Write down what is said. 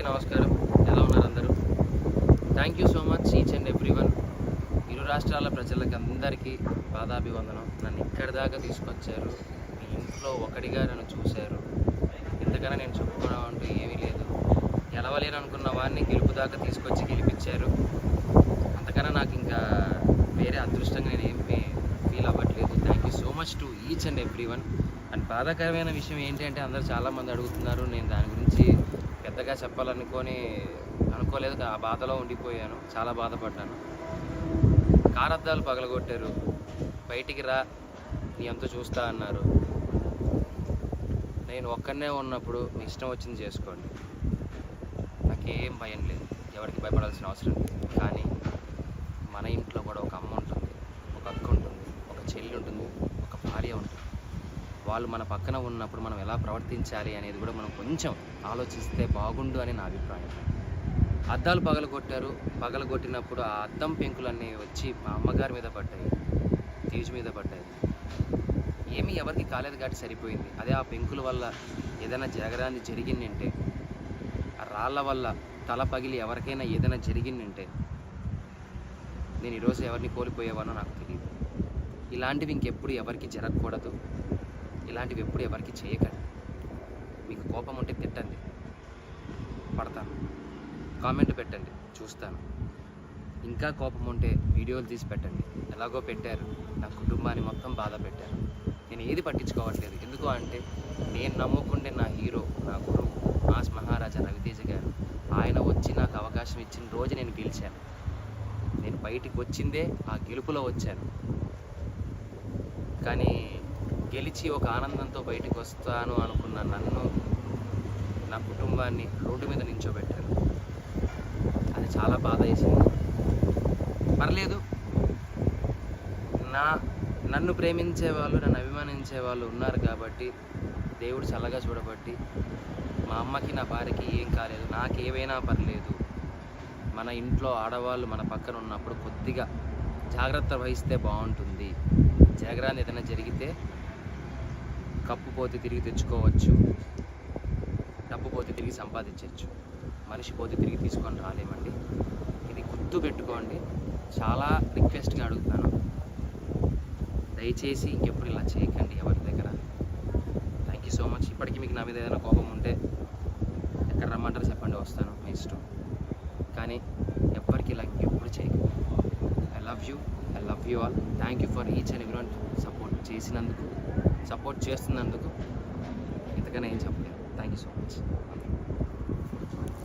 అందరికీ నమస్కారం. ఎలా ఉన్నారు అందరూ? Thank you so much each and everyone. ఇరు రాష్ట్రాల ప్రజలకి అందరికీ పాదాభివందనం. నన్ను ఇక్కడి దాకా తీసుకొచ్చారు. మీ ఇంట్లో ఒకటిగా నన్ను చూశారు. ఇంతకన్నా నేను చెప్పుకోవడం అంటూ ఏమీ లేదు. గెలవలేను అనుకున్న వాడిని గెలుపు దాకా తీసుకొచ్చి గెలిపించారు. అంతకన్నా నాకు ఇంకా వేరే అదృష్టంగా నేను ఏం ఫీల్ అవ్వట్లేదు. Thank you so much to each and everyone. And బాధాకరమైన విషయం ఏంటి అంటే అందరూ చాలామంది అడుగుతున్నారు. నేను దాని గురించి పెద్దగా అనుకోలేదు. ఆ బాధలో ఉండిపోయాను. చాలా బాధపడ్డాను. కారద్దాలు పగలగొట్టారు. బయటికి రా, నీ అంతా చూస్తా అన్నారు. నేను ఒక్కనే ఉన్నప్పుడు మీ ఇష్టం వచ్చింది చేసుకోండి, నాకేం భయం లేదు, ఎవరికి భయపడాల్సిన అవసరం లేదు. కానీ మన ఇంట్లో కూడా ఒక అమ్మ ఉంటుంది, ఒక అక్క ఉంటుంది, ఒక చెల్లి ఉంటుంది, ఒక భార్య ఉంటుంది. వాళ్ళు మన పక్కన ఉన్నప్పుడు మనం ఎలా ప్రవర్తించాలి అనేది కూడా మనం కొంచెం ఆలోచిస్తే బాగుండు అని నా అభిప్రాయం. అద్దాలు పగలగొట్టినప్పుడు ఆ అద్దం పెంకులన్నీ వచ్చి మా అమ్మగారి మీద పడ్డాయి, తేజు మీద పడ్డాయి. ఏమీ ఎవరికి కాలేదు కాబట్టి సరిపోయింది. అదే ఆ పెంకుల వల్ల ఏదైనా జరగడానికి జరిగిందంటే, ఆ రాళ్ళ వల్ల తల పగిలి ఎవరికైనా ఏదైనా జరిగిందంటే నేను ఈరోజు ఎవరిని కోల్పోయేవానో నాకు తెలియదు. ఇలాంటివి ఇంకెప్పుడు ఎవరికి జరగకూడదు. ఇలాంటివి ఎప్పుడు ఎవరికి చేయకండి. మీకు కోపం ఉంటే తిట్టండి, పడతాను. కామెంట్ పెట్టండి, చూస్తాను. ఇంకా కోపం ఉంటే వీడియోలు తీసి పెట్టండి. ఎలాగో పెట్టారు, నా కుటుంబాన్ని మొత్తం బాధ పెట్టారు. నేను ఏది పట్టించుకోవట్లేదు. ఎందుకు అంటే నేను నమ్ముకుంటే నా హీరో, నా గురువు మాస్ మహారాజా రవితేజ గారు, ఆయన వచ్చి నాకు అవకాశం ఇచ్చిన రోజు నేను గెలిచాను. నేను బయటికి వచ్చిందే ఆ గెలుపులో వచ్చాను. కానీ గెలిచి ఒక ఆనందంతో బయటకు వస్తాను అనుకున్న నన్ను, నా కుటుంబాన్ని రోడ్డు మీద నించోబెట్టారు. అది చాలా బాధ వేసింది. పర్లేదు, నన్ను ప్రేమించే వాళ్ళు, నన్ను అభిమానించే వాళ్ళు ఉన్నారు కాబట్టి దేవుడు చల్లగా చూడబట్టి మా అమ్మకి, నా భార్యకి ఏం కాలేదు. నాకేవైనా పర్లేదు. మన ఇంట్లో ఆడవాళ్ళు మన పక్కన ఉన్నప్పుడు కొద్దిగా జాగ్రత్త వహిస్తే బాగుంటుంది. జాగ్రత్త ఏదైనా జరిగితే కప్పు పోతే తిరిగి తెచ్చుకోవచ్చు, డబ్బు పోతే తిరిగి సంపాదించవచ్చు, మనిషి పోతే తిరిగి తీసుకొని రాలేమండి. ఇది గుర్తు పెట్టుకోండి. చాలా రిక్వెస్ట్గా అడుగుతున్నాను, దయచేసి ఇంకెప్పుడు ఇలా చేయకండి ఎవరి దగ్గర. Thank you so much. ఇప్పటికీ మీకు నా మీద ఏదైనా కోపం ఉంటే ఎక్కడ రమ్మంటారు చెప్పండి, వస్తాను, మీ ఇష్టం. కానీ ఎవ్వరికి ఇలా ఇంకెప్పుడు చేయకండి. I love you all. Thank you for each and everyone. Support చేస్తున్నందుకు ఇంతకన్నా ఏం చెప్పలేదు. Thank you so much.